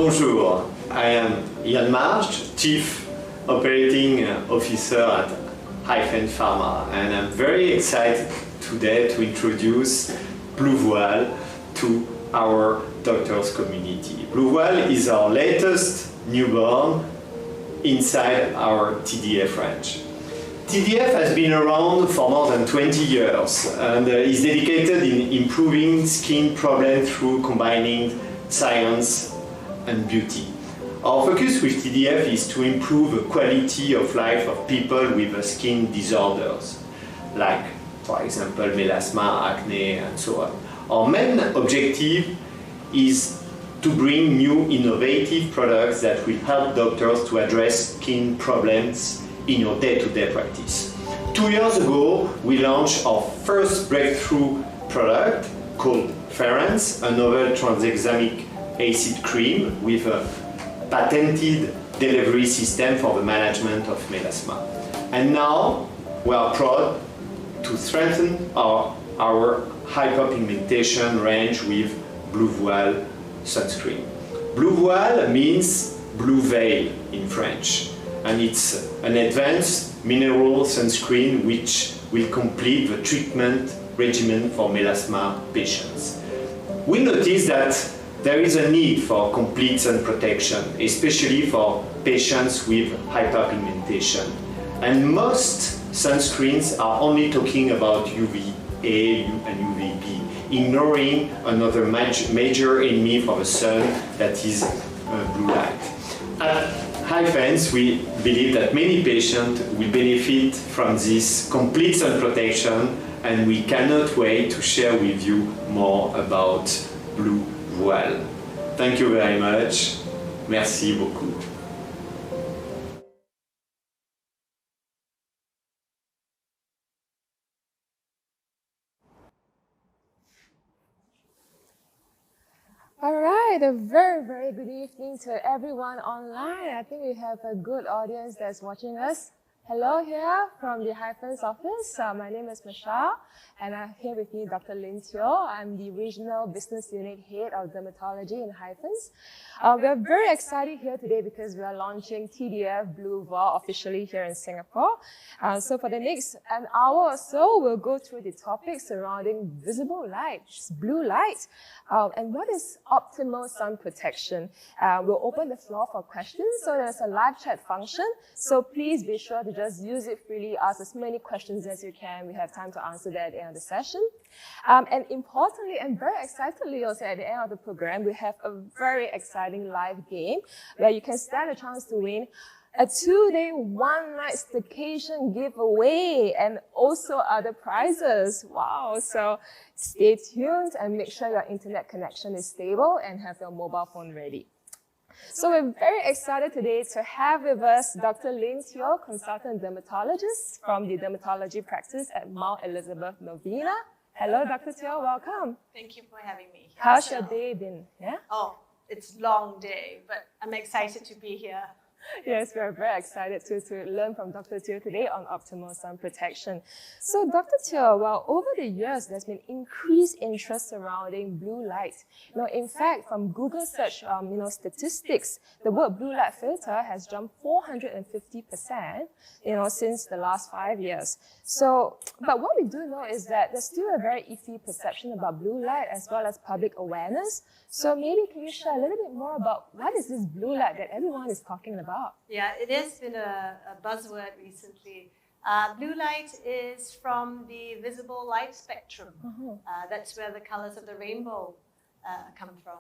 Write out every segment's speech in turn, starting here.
Bonjour, I am Yann March, Chief Operating Officer at Hyphen Pharma, and I'm very excited today to introduce Blu Voile to our doctors community. Blu Voile is our latest newborn inside our TDF range. TDF has been around for more than 20 years and is dedicated in improving skin problems through combining science and beauty. Our focus with TDF is to improve the quality of life of people with skin disorders, like, for example, melasma, acne, and so on. Our main objective is to bring new innovative products that will help doctors to address skin problems in your day-to-day practice. 2 years ago, we launched our first breakthrough product called Ference, a novel transexamic acid cream with a patented delivery system for the management of melasma. And now we are proud to strengthen our hyperpigmentation range with Blu Voile Sunscreen. Blu Voile means blue veil in French, and it's an advanced mineral sunscreen which will complete the treatment regimen for melasma patients. We notice that there is a need for complete sun protection, especially for patients with hyperpigmentation. And most sunscreens are only talking about UVA and UVB, ignoring another major enemy for the sun, that is blue light. At Hyphens, we believe that many patients will benefit from this complete sun protection, and we cannot wait to share with you more about Blu Voile. Thank you very much. Merci beaucoup. All right, a very, very good evening to everyone online. I think we have a good audience that's watching us. Hello here from the Hyphens office. My name is Michelle, and I'm here with me Dr. Lynn Teo. I'm the Regional Business Unit Head of Dermatology in Hyphens. We're very excited here today because we are launching TDF Blu Voile officially here in Singapore. So for the next an hour or so, we'll go through the topics surrounding visible light, blue light, and what is optimal sun protection. We'll open the floor for questions, so there's a live chat function. So please be sure to just use it freely, ask as many questions as you can. We have time to answer that at the end of the session. And importantly, and very excitedly also at the end of the program, we have a very exciting live game where you can stand a chance to win a 2-day, 1-night staycation giveaway and also other prizes. Wow. So stay tuned and make sure your internet connection is stable and have your mobile phone ready. So we're very excited today to have with us Dr. Lynn Teo, consultant dermatologist from the dermatology practice at Mount Elizabeth Novena. Hello, Dr. Teo, welcome. Thank you for having me. How's your day been? Yeah? Oh, it's a long day, but I'm excited to be here. Yes, we're very excited to learn from Dr. Teo today on optimal sun protection. So Dr. Teo, well, over the years, there's been increased interest surrounding blue light. In fact, from Google search, statistics, the word blue light filter has jumped 450%, since the last 5 years. So, but what we do know is that there's still a very iffy perception about blue light as well as public awareness. So maybe can you share a little bit more about what is this blue light that everyone is talking about? Yeah, it has been a buzzword recently. Blue light is from the visible light spectrum. That's where the colors of the rainbow come from.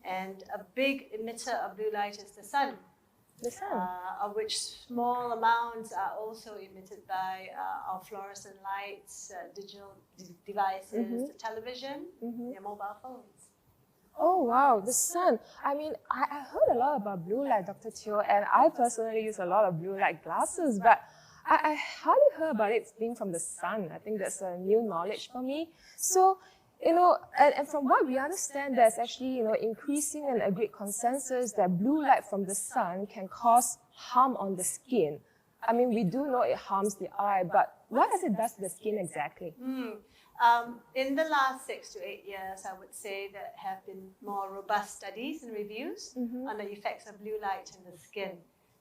And a big emitter of blue light is the sun. The sun. Of which small amounts are also emitted by our fluorescent lights, digital devices, the television, your mobile phones. Oh, wow, the sun. I mean, I heard a lot about blue light, Dr. Teo, and I personally use a lot of blue light glasses, but I hardly heard about it being from the sun. I think that's a new knowledge for me. So, and from what we understand, there's actually, increasing and agreed consensus that blue light from the sun can cause harm on the skin. I mean, we do know it harms the eye, but what does it do to the skin exactly? In the last 6 to 8 years, I would say there have been more robust studies and reviews on the effects of blue light in the skin.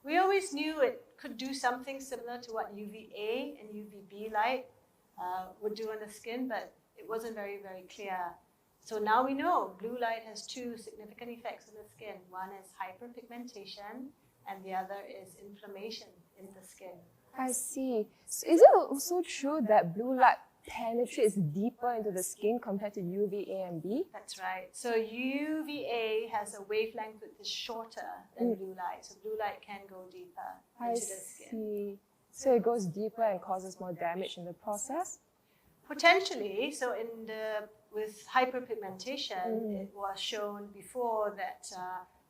We always knew it could do something similar to what UVA and UVB light would do on the skin, but it wasn't very, very clear. So now we know blue light has 2 significant effects on the skin. One is hyperpigmentation, and the other is inflammation in the skin. I see. So is it also true that blue light penetrates deeper into the skin compared to UVA and B? That's right. So UVA has a wavelength that is shorter than blue light. So blue light can go deeper into the skin. I see. So it goes deeper and causes more damage in the process? Potentially. So with hyperpigmentation, it was shown before that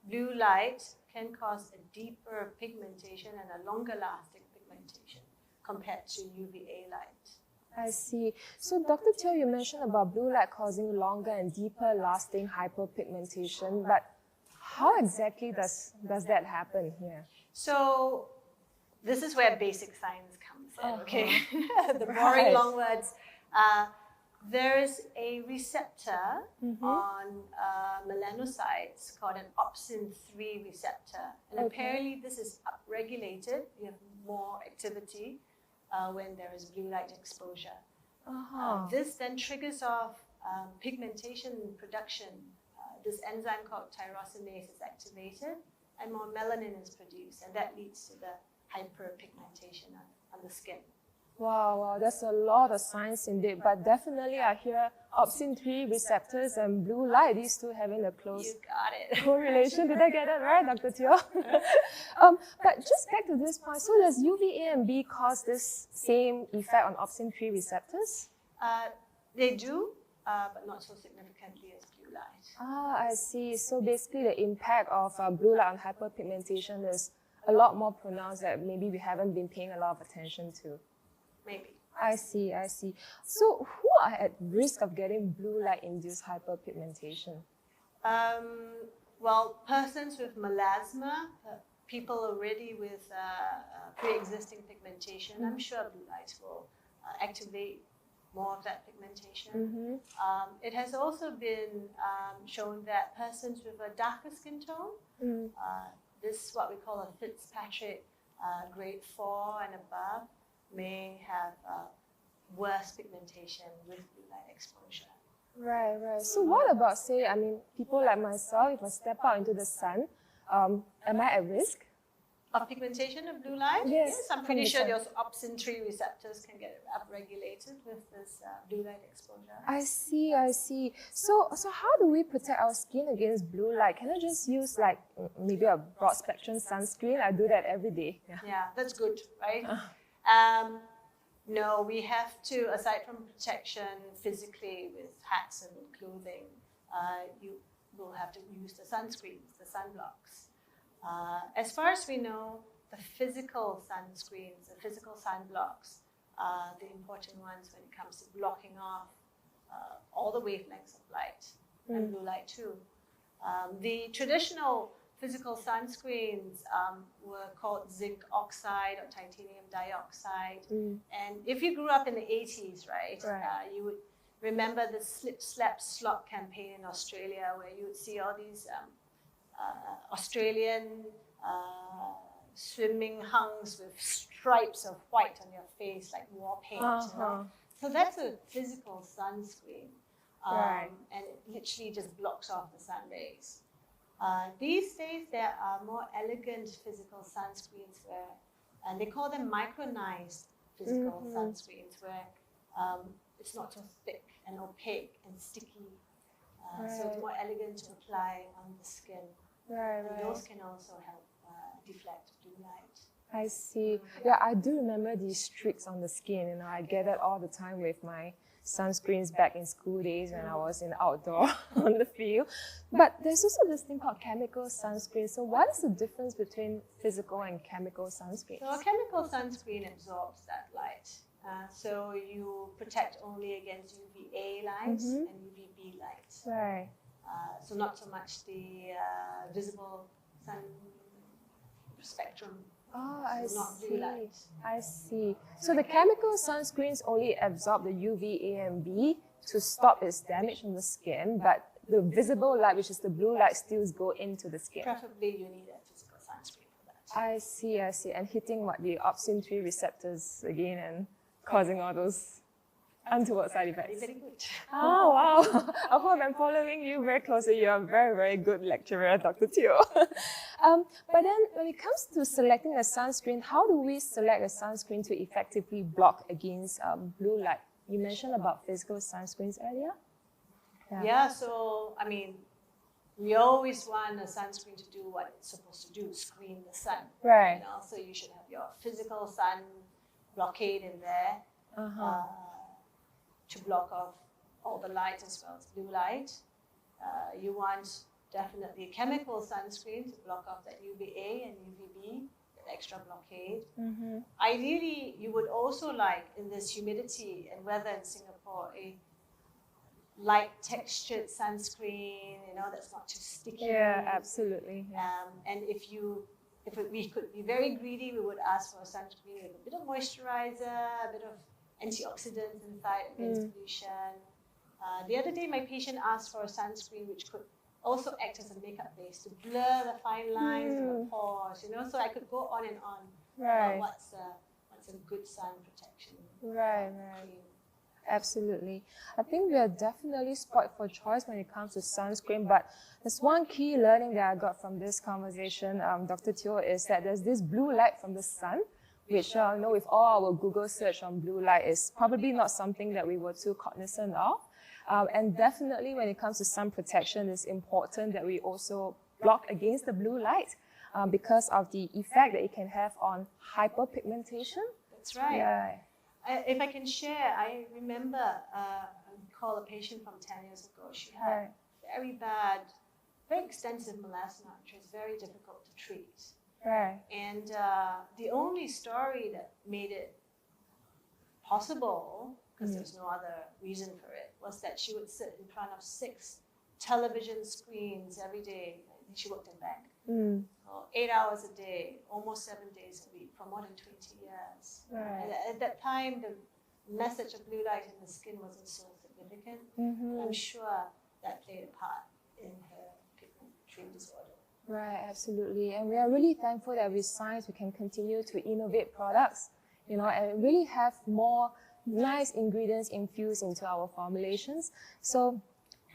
blue light can cause a deeper pigmentation and a longer lasting pigmentation compared to UVA light. I see. So Dr. Teo, you mentioned about blue light causing longer and deeper lasting hyperpigmentation, but how exactly does that happen here? So this is where basic science comes in, okay? The boring long words. There is a receptor on melanocytes called an opsin-3 receptor. And apparently this is upregulated. You have more activity when there is blue light exposure. This then triggers off pigmentation production. This enzyme called tyrosinase is activated and more melanin is produced, and that leads to the hyperpigmentation on the skin. Wow, that's a lot of science indeed, but definitely I hear opsin-3 receptors and blue light, these two having a close correlation. Did I get that right, Dr. Teo? But just back to this point, so does UVA and B cause this same effect on opsin-3 receptors? They do, but not so significantly as blue light. I see. So basically the impact of blue light on hyperpigmentation is a lot more pronounced that maybe we haven't been paying a lot of attention to. Maybe. I see. So who are at risk of getting blue light-induced hyperpigmentation? Well, persons with melasma, people already with pre-existing pigmentation, I'm sure blue light will activate more of that pigmentation. It has also been shown that persons with a darker skin tone, this is what we call a Fitzpatrick grade 4 and above, may have worse pigmentation with blue light exposure. Right. So what about, say, people like myself, if I step out into the sun, am I at risk? Of pigmentation of blue light? Yes, I'm pretty sure those opsin-3 receptors can get upregulated with this blue light exposure. I see. So how do we protect our skin against blue light? Can I just use maybe a broad spectrum sunscreen? I do that every day. Yeah, that's good, right? No, we have to, aside from protection physically with hats and clothing, you will have to use the sunscreens, the sunblocks. As far as we know, the physical sunscreens, the physical sunblocks are the important ones when it comes to blocking off all the wavelengths of light and blue light too. The traditional physical sunscreens were called zinc oxide or titanium dioxide. And if you grew up in the 80s, right. You would remember the slip, slap, slop campaign in Australia, where you would see all these Australian swimming hunks with stripes of white on your face, like war paint. You know? So that's a physical sunscreen. And it literally just blocks off the sun rays. These days, there are more elegant physical sunscreens and they call them micronized physical sunscreens, where it's not so thick and opaque and sticky. So it's more elegant to apply on the skin. And those can also help deflect blue light. I see. Yeah, I do remember these streaks on the skin. I get that all the time with my sunscreens back in school days when I was in outdoor on the field. But there's also this thing called chemical sunscreen. So what is the difference between physical and chemical sunscreen? So a chemical sunscreen absorbs that light. So you protect only against UVA light and UVB light. So not so much the visible sun spectrum Oh, I So not blue see. light. I see. So the chemical sunscreens only absorb the UVA and B to stop its damage on the skin, but the visible light, which is the blue light, still go into the skin. Preferably you need a physical sunscreen for that. I see. And hitting the opsin 3 receptors again and causing all those untoward side Very, effects. very good. Oh, wow. I hope I'm following you very closely. You're a very, very good lecturer, Dr. Teo. But then when it comes to selecting a sunscreen, how do we select a sunscreen to effectively block against blue light? You mentioned about physical sunscreens earlier. Yeah, so I mean, we always want a sunscreen to do what it's supposed to do, screen the sun. Right. You know, so you should have your physical sun blockade in there to block off all the light as well as blue light. You want definitely chemical sunscreen to block off that UVA and UVB, that extra blockade. Ideally, you would also like, in this humidity and weather in Singapore, a light textured sunscreen, you know, that's not too sticky. Yeah, absolutely. Yeah. And if we could be very greedy, we would ask for a sunscreen with a bit of moisturizer, a bit of antioxidants inside against pollution. The other day, my patient asked for a sunscreen which could also act as a makeup base to blur the fine lines of the pores, you know, so I could go on and on Right. about what's a good sun protection Right. cream. Absolutely. I think we are definitely spoiled for choice when it comes to sunscreen, but there's one key learning that I got from this conversation, Dr. Teo, is that there's this blue light from the sun, which with all our Google search on blue light is probably not something that we were too cognizant of. And definitely when it comes to sun protection, it's important that we also block against the blue light because of the effect that it can have on hyperpigmentation. That's right. Yeah. If I can share, I remember I recall a patient from 10 years ago. She had very bad, very extensive melasma, which was very difficult to treat. Right. And the only story that made it possible, because there's no other reason for it, was that she would sit in front of 6 television screens every day. I think she worked in bank. 8 hours a day, almost 7 days a week, for more than 20 years. Right. And at that time, the message of blue light in the skin wasn't so significant. I'm sure that played a part in her pigment disorder. Right, absolutely. And we are really thankful that with science we can continue to innovate products, and really have more nice ingredients infused into our formulations. So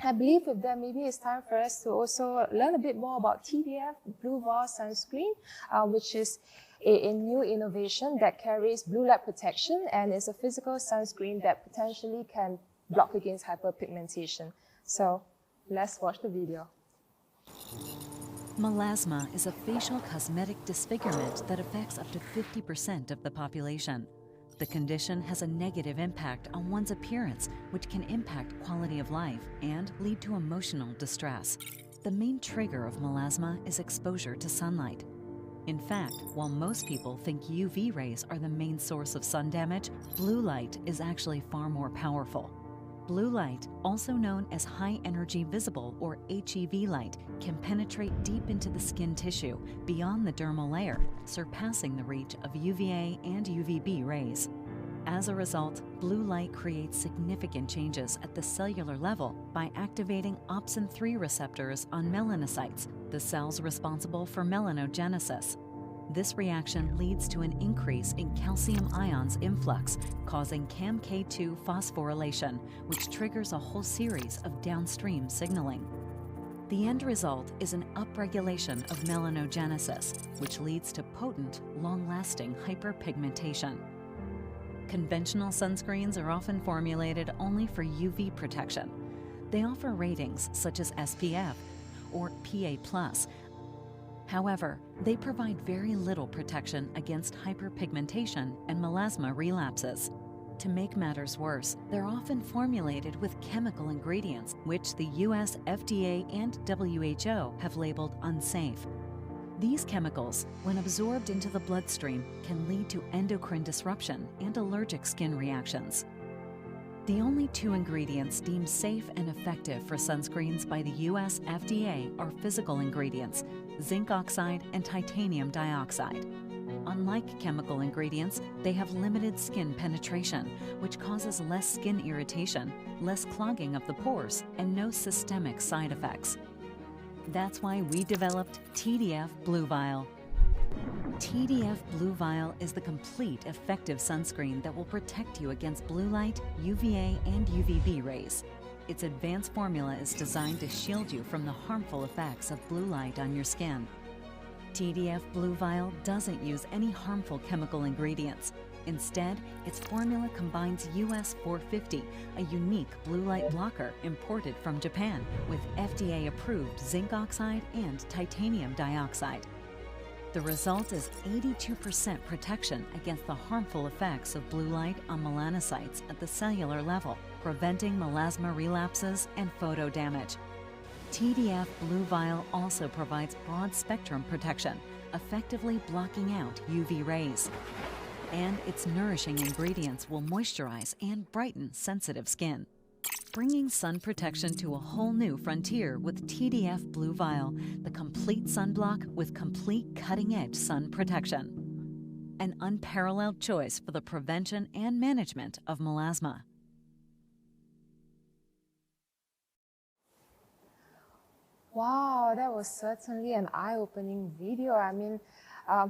I believe with that, maybe it's time for us to also learn a bit more about TDF Blu Voile Sunscreen, which is a new innovation that carries blue light protection and is a physical sunscreen that potentially can block against hyperpigmentation. So let's watch the video. Melasma is a facial cosmetic disfigurement that affects up to 50% of the population. The condition has a negative impact on one's appearance, which can impact quality of life and lead to emotional distress. The main trigger of melasma is exposure to sunlight. In fact, while most people think UV rays are the main source of sun damage, blue light is actually far more powerful. Blue light, also known as high-energy visible or HEV light, can penetrate deep into the skin tissue beyond the dermal layer, surpassing the reach of UVA and UVB rays. As a result, blue light creates significant changes at the cellular level by activating opsin 3 receptors on melanocytes, the cells responsible for melanogenesis. This reaction leads to an increase in calcium ions influx, causing CAMK2 phosphorylation, which triggers a whole series of downstream signaling. The end result is an upregulation of melanogenesis, which leads to potent, long-lasting hyperpigmentation. Conventional sunscreens are often formulated only for UV protection. They offer ratings such as SPF or PA+. However, they provide very little protection against hyperpigmentation and melasma relapses. To make matters worse, they're often formulated with chemical ingredients, which the US FDA and WHO have labeled unsafe. These chemicals, when absorbed into the bloodstream, can lead to endocrine disruption and allergic skin reactions. The only 2 ingredients deemed safe and effective for sunscreens by the US FDA are physical ingredients, zinc oxide and titanium dioxide. Unlike chemical ingredients, they have limited skin penetration, which causes less skin irritation, less clogging of the pores, and no systemic side effects. That's why we developed TDF Blu Voile. TDF Blu Voile is the complete, effective sunscreen that will protect you against blue light, UVA, and UVB rays. Its advanced formula is designed to shield you from the harmful effects of blue light on your skin. TDF Blu Voile doesn't use any harmful chemical ingredients. Instead, its formula combines US 450, a unique blue light blocker imported from Japan, with FDA-approved zinc oxide and titanium dioxide. The result is 82% protection against the harmful effects of blue light on melanocytes at the cellular level, preventing melasma relapses and photo damage. TDF Blu Voile also provides broad-spectrum protection, effectively blocking out UV rays. And its nourishing ingredients will moisturize and brighten sensitive skin. Bringing sun protection to a whole new frontier with TDF Blu Voile, the complete sunblock with complete cutting-edge sun protection. An unparalleled choice for the prevention and management of melasma. Wow, that was certainly an eye-opening video. I mean,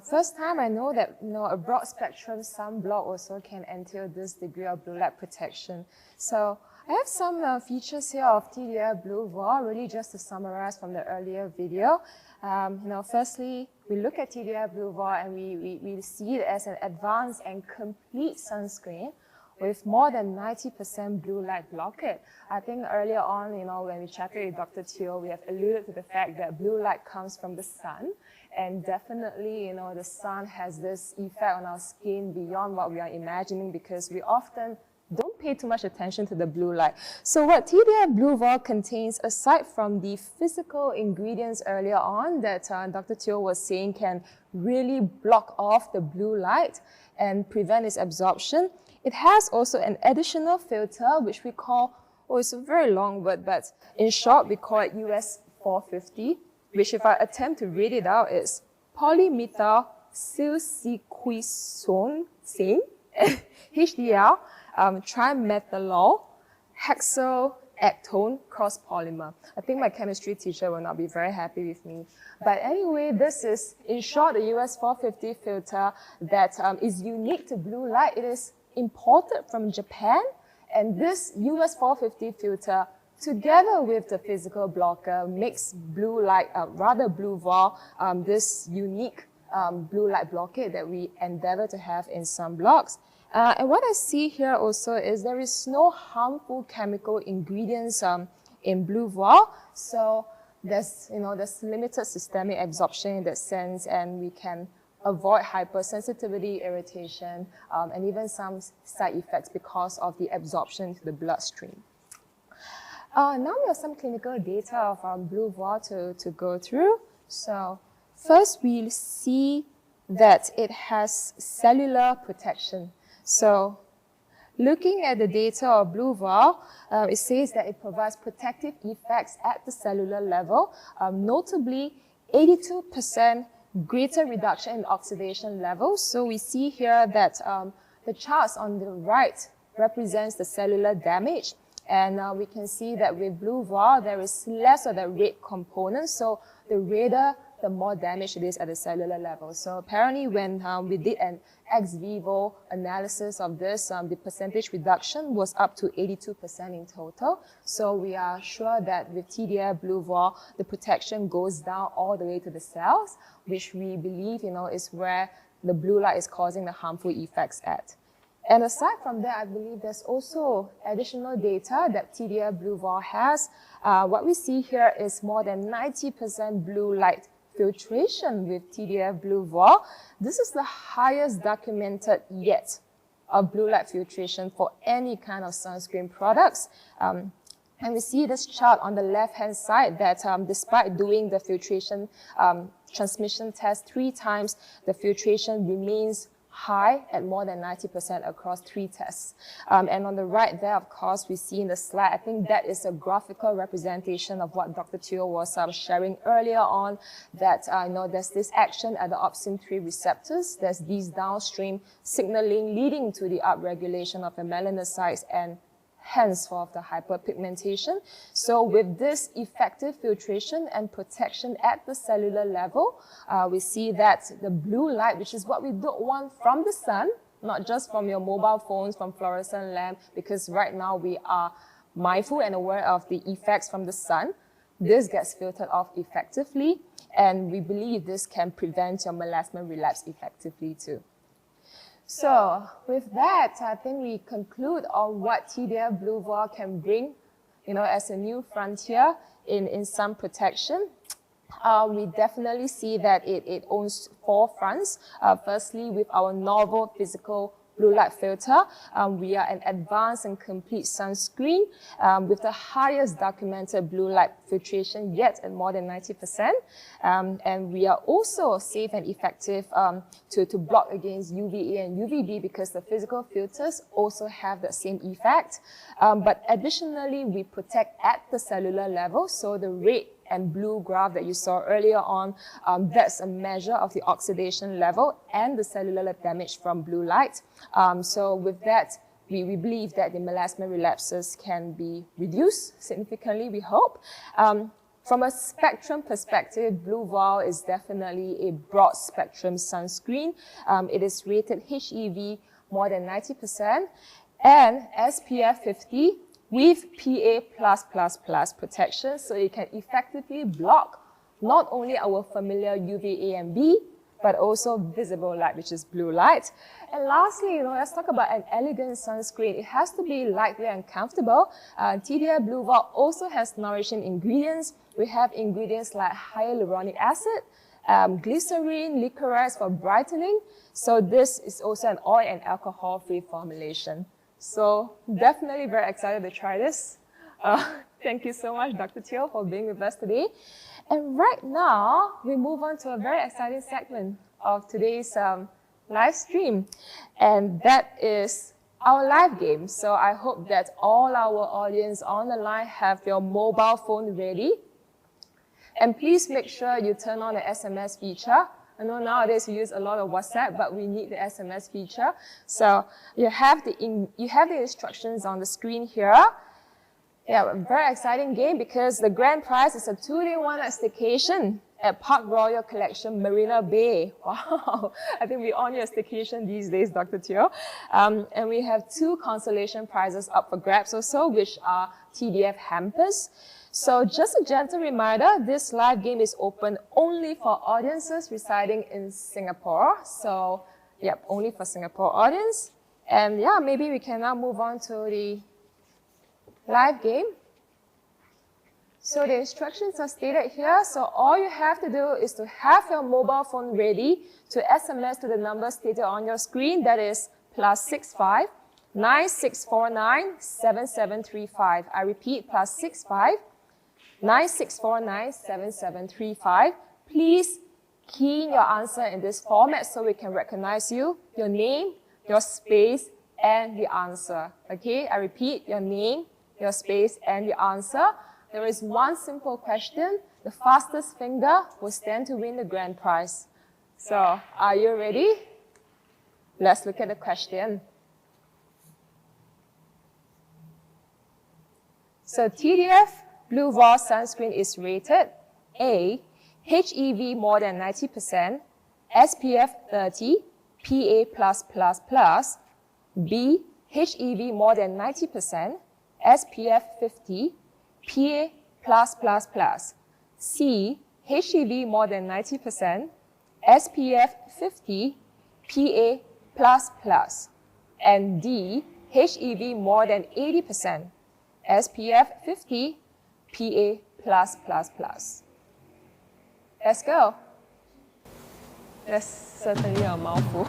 first time I know that a broad spectrum sunblock also can entail this degree of blue light protection. So I have some features here of TDF Blu Voile, really just to summarize from the earlier video. Firstly, we look at TDF Blu Voile and we see it as an advanced and complete sunscreen with more than 90% blue light blockade. I think earlier on, when we chatted with Dr. Teo, we have alluded to the fact that blue light comes from the sun. And definitely, the sun has this effect on our skin beyond what we are imagining, because we often don't pay too much attention to the blue light. So what TDF Blu Voile contains, aside from the physical ingredients earlier on that Dr. Teo was saying can really block off the blue light and prevent its absorption, it has also an additional filter, which we call, it's a very long word, but in short, we call it US 450, which if I attempt to read it out is polymethyl siliciquisone, HDL, trimethanol, hexylactone cross-polymer. I think my chemistry teacher will not be very happy with me. But anyway, this is, in short, the US 450 filter that is unique to blue light. It is imported from Japan, and this US 450 filter, together with the physical blocker, makes blue light, Blu Voile, this unique blue light blockade that we endeavor to have in sunblocks. And what I see here also is there is no harmful chemical ingredients in Blu Voile, so there's limited systemic absorption in that sense, and we can avoid hypersensitivity, irritation, and even some side effects because of the absorption to the bloodstream. Now we have some clinical data of our Blu Voile to go through. So first we'll see that it has cellular protection. So looking at the data of Blu Voile, it says that it provides protective effects at the cellular level, notably 82% greater reduction in oxidation levels. So we see here that the charts on the right represents the cellular damage. And we can see that with Blu Voile, there is less of the red component. So the redder, the more damage it is at the cellular level. So apparently when we did an ex vivo analysis of this, the percentage reduction was up to 82% in total. So we are sure that with TDF Blu Voile, the protection goes down all the way to the cells, which we believe, is where the blue light is causing the harmful effects at. And aside from that, I believe there's also additional data that TDF Blu Voile has. What we see here is more than 90% blue light filtration with TDF Blu Voile. This is the highest documented yet of blue light filtration for any kind of sunscreen products. And we see this chart on the left-hand side that despite doing the filtration transmission test 3 times, the filtration remains high at more than 90% across 3 tests. And on the right there, of course, we see in the slide, I think that is a graphical representation of what Dr. Teo was sharing earlier on, that there's this action at the opsin-3 receptors. There's these downstream signaling leading to the upregulation of the melanocytes and henceforth the hyperpigmentation. So with this effective filtration and protection at the cellular level, we see that the blue light, which is what we don't want from the sun, not just from your mobile phones, from fluorescent lamp, because right now we are mindful and aware of the effects from the sun. This gets filtered off effectively, and we believe this can prevent your melasma relapse effectively too. So with that, I think we conclude on what TDF Blu Voile can bring, as a new frontier in sun protection. We definitely see that it owns 4 fronts. Firstly, with our novel physical blue light filter, we are an advanced and complete sunscreen with the highest documented blue light filtration yet at more than 90%. And we are also safe and effective to block against UVA and UVB, because the physical filters also have the same effect. But additionally, we protect at the cellular level. So the red and blue graph that you saw earlier on, that's a measure of the oxidation level and the cellular damage from blue light. So with that, we believe that the melasma relapses can be reduced significantly, we hope. From a spectrum perspective, Blu Voile is definitely a broad spectrum sunscreen. It is rated HEV more than 90% and SPF 50 with PA+++ protection, so it can effectively block not only our familiar UVA and B, but also visible light, which is blue light. And lastly, let's talk about an elegant sunscreen. It has to be lightweight and comfortable. TDF Blu Voile also has nourishing ingredients. We have ingredients like hyaluronic acid, glycerin, licorice for brightening. So this is also an oil and alcohol-free formulation. So definitely very excited to try this. Thank you so much, Dr. Teo, for being with us today. And right now, we move on to a very exciting segment of today's live stream. And that is our live game. So I hope that all our audience on the line have your mobile phone ready. And please make sure you turn on the SMS feature. I know nowadays we use a lot of WhatsApp, but we need the SMS feature. So you have the instructions on the screen here. Yeah, a very exciting game because the grand prize is a 2-day 1-night staycation at Park Royal Collection, Marina Bay. Wow, I think we all need a staycation these days, Dr. Teo. And we have 2 consolation prizes up for grabs also, which are TDF hampers. So just a gentle reminder, this live game is open only for audiences residing in Singapore. So, yep, only for Singapore audience. And yeah, maybe we can now move on to the live game. So the instructions are stated here. So all you have to do is to have your mobile phone ready to SMS to the number stated on your screen. That is +65 9649 7735. I repeat, +65 9649 7735. Please key in your answer in this format so we can recognize you, your name, your space, and the answer. Okay, I repeat, your name, your space, and the answer. There is one simple question. The fastest finger will stand to win the grand prize. So, are you ready? Let's look at the question. So, TDF Blu Voile Sunscreen is rated A, HEV more than 90%, SPF 30, PA+++, B, HEV more than 90%, SPF 50, PA+++, C, HEV more than 90%, SPF 50, PA++, and D, HEV more than 80%, SPF 50, PA+++. Let's go. That's certainly a mouthful.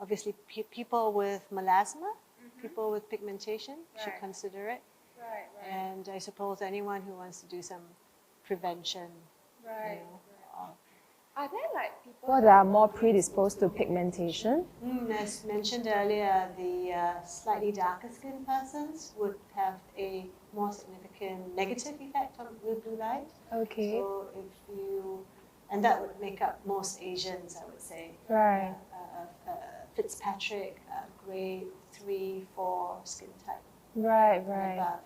Obviously, people with melasma, people with pigmentation should Right. consider it. Right, And I suppose anyone who wants to do some prevention, you right. know. Are there like people that are more predisposed to pigmentation? As mentioned earlier, the slightly darker skinned persons would have a more significant negative effect on with blue light. Okay. So if you, and that would make up most Asians, I would say. Right. Fitzpatrick, grade 3, 4 skin type. Right, and right. above.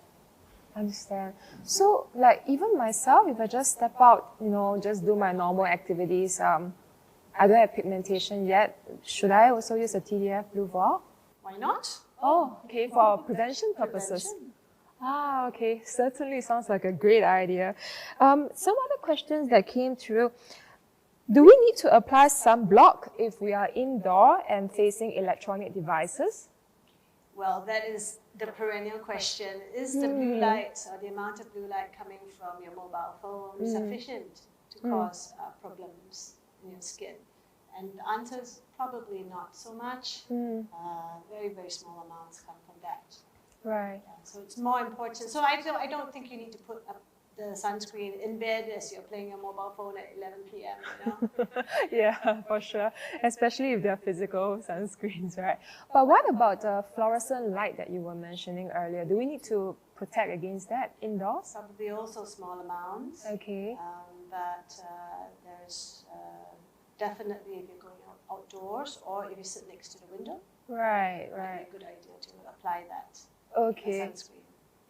Understand. So, like, even myself, if I just step out, just do my normal activities, I don't have pigmentation yet. Should I also use a TDF Blu Voile? Why not? Oh, okay, for prevention purposes. Prevention. Ah, okay. Certainly sounds like a great idea. Some other questions that came through. Do we need to apply sunblock if we are indoor and facing electronic devices? Well, that is the perennial question. Is the blue light or the amount of blue light coming from your mobile phone sufficient to cause problems in your skin? And the answer is probably not so much. Very, very small amounts come from that. Right. So it's more important. So I don't think you need to put up the sunscreen in bed as you're playing your mobile phone at 11 p.m. You know? Yeah, for sure. Especially if they're physical sunscreens, right? But what about the fluorescent light that you were mentioning earlier? Do we need to protect against that indoors? Probably also small amounts. Okay. But there's definitely, if you're going outdoors or if you sit next to the window, Right, it might right. be a good idea to apply that Okay. sunscreen.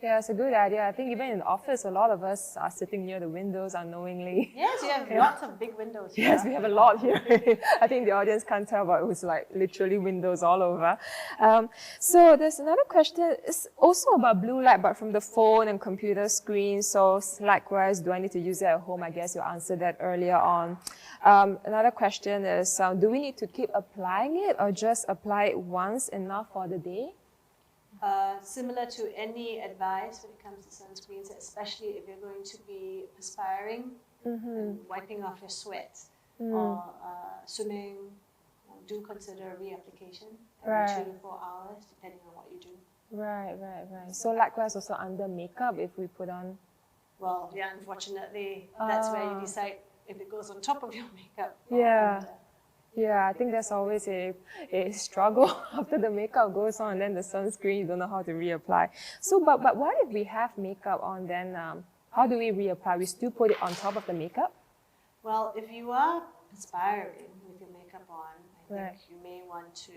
Yeah, it's a good idea. I think even in the office, a lot of us are sitting near the windows unknowingly. Yes, you have lots of big windows here. Yes, we have a lot here. I think the audience can't tell, but it was like literally windows all over. So there's another question. It's also about blue light, but from the phone and computer screen. So likewise, do I need to use it at home? I guess you answered that earlier on. Another question is, do we need to keep applying it or just apply it once enough for the day? Similar to any advice when it comes to sunscreens, especially if you're going to be perspiring and wiping off your sweat or swimming, do consider reapplication every 2 to 4 hours, depending on what you do. Right. So likewise also under makeup if we put on. Well, yeah, unfortunately, that's where you decide if it goes on top of your makeup. or Yeah. under. Yeah, I think that's always a struggle after the makeup goes on, and then the sunscreen, you don't know how to reapply. So, but what if we have makeup on, then how do we reapply? We still put it on top of the makeup? Well, if you are perspiring with your makeup on, I think Right. you may want to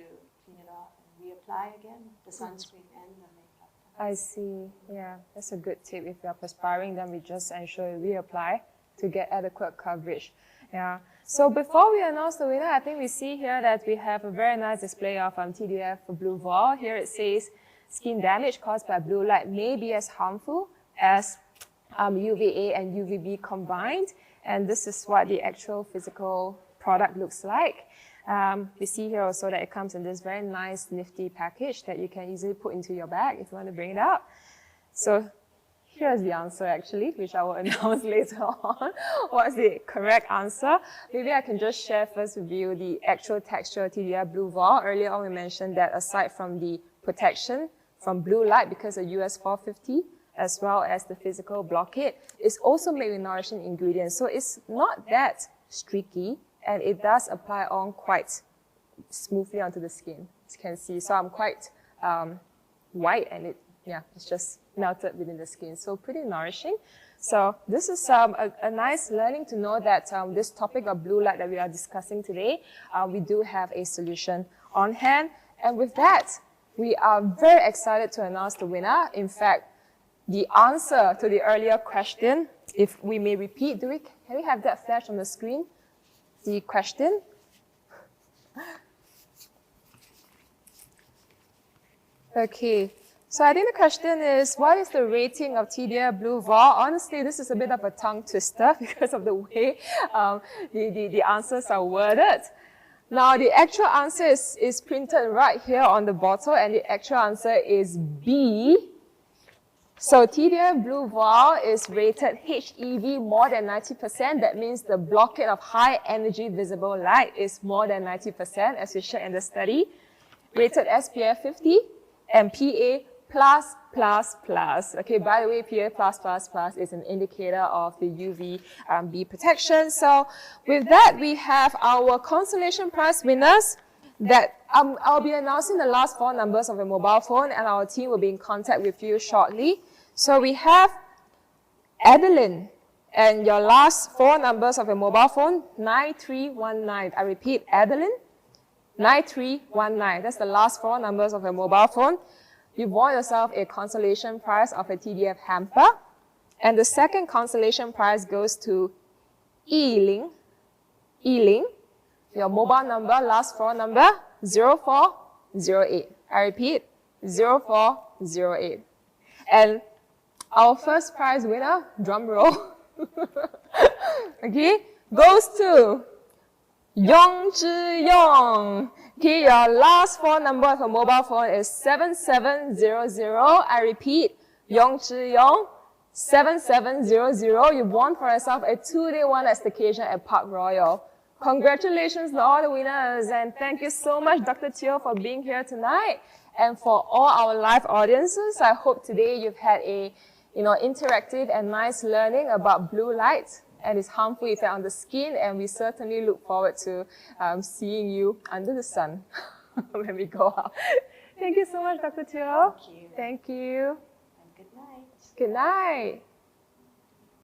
clean it off and reapply again, the sunscreen and the makeup. I see. Yeah, that's a good tip. If we are perspiring, then we just ensure we reapply to get adequate coverage. Yeah. So before we announce the winner, I think we see here that we have a very nice display of TDF Blu Voile. Here it says, skin damage caused by blue light may be as harmful as UVA and UVB combined. And this is what the actual physical product looks like. We see here also that it comes in this very nice, nifty package that you can easily put into your bag if you want to bring it out. So here's the answer actually, which I will announce later on. What's the correct answer? Maybe I can just share first with you the actual texture of TDF Blu Voile. Earlier on we mentioned that aside from the protection from blue light because of US 450, as well as the physical blockade, it's also made with nourishing ingredients. So it's not that streaky, and it does apply on quite smoothly onto the skin, as you can see. So I'm quite white, and it's just melted within the skin. So pretty nourishing. So this is a nice learning to know that this topic of blue light that we are discussing today, we do have a solution on hand. And with that, we are very excited to announce the winner. In fact, the answer to the earlier question, if we may repeat, can we have that flash on the screen? The question. Okay. So I think the question is, what is the rating of TDF Blu Voile? Honestly, this is a bit of a tongue twister because of the way the answers are worded. Now, the actual answer is printed right here on the bottle, and the actual answer is B. So TDF Blu Voile is rated HEV more than 90%. That means the blockade of high energy visible light is more than 90%, as we showed in the study. Rated SPF 50 and PA+++. Okay, by the way, PA+++ is an indicator of the UVB protection. So with that, we have our consolation prize winners that I'll be announcing the last 4 numbers of your mobile phone, and our team will be in contact with you shortly. So we have Adeline, and your last 4 numbers of your mobile phone, 9319. I repeat, Adeline, 9319. That's the last 4 numbers of your mobile phone. You won yourself a consolation prize of a TDF hamper. And the second consolation prize goes to Yiling. Yiling, your mobile number, last 4 number, 0408. I repeat, 0408. And our first prize winner, drum roll, okay, goes to Yong Zhi Yong. Okay, your last 4 number of a mobile phone is 7700. I repeat, Yong Zhi Yong, 7700. You won for yourself a 2-day 1-night staycation at Park Royal. Congratulations to all the winners, and thank you so much, Dr. Teo, for being here tonight. And for all our live audiences, I hope today you've had a interactive and nice learning about blue light and its harmful effect on the skin, and we certainly look forward to seeing you under the sun when we go out. Thank you so much, Dr. Teo. Thank you. Thank you. And good night. Good night.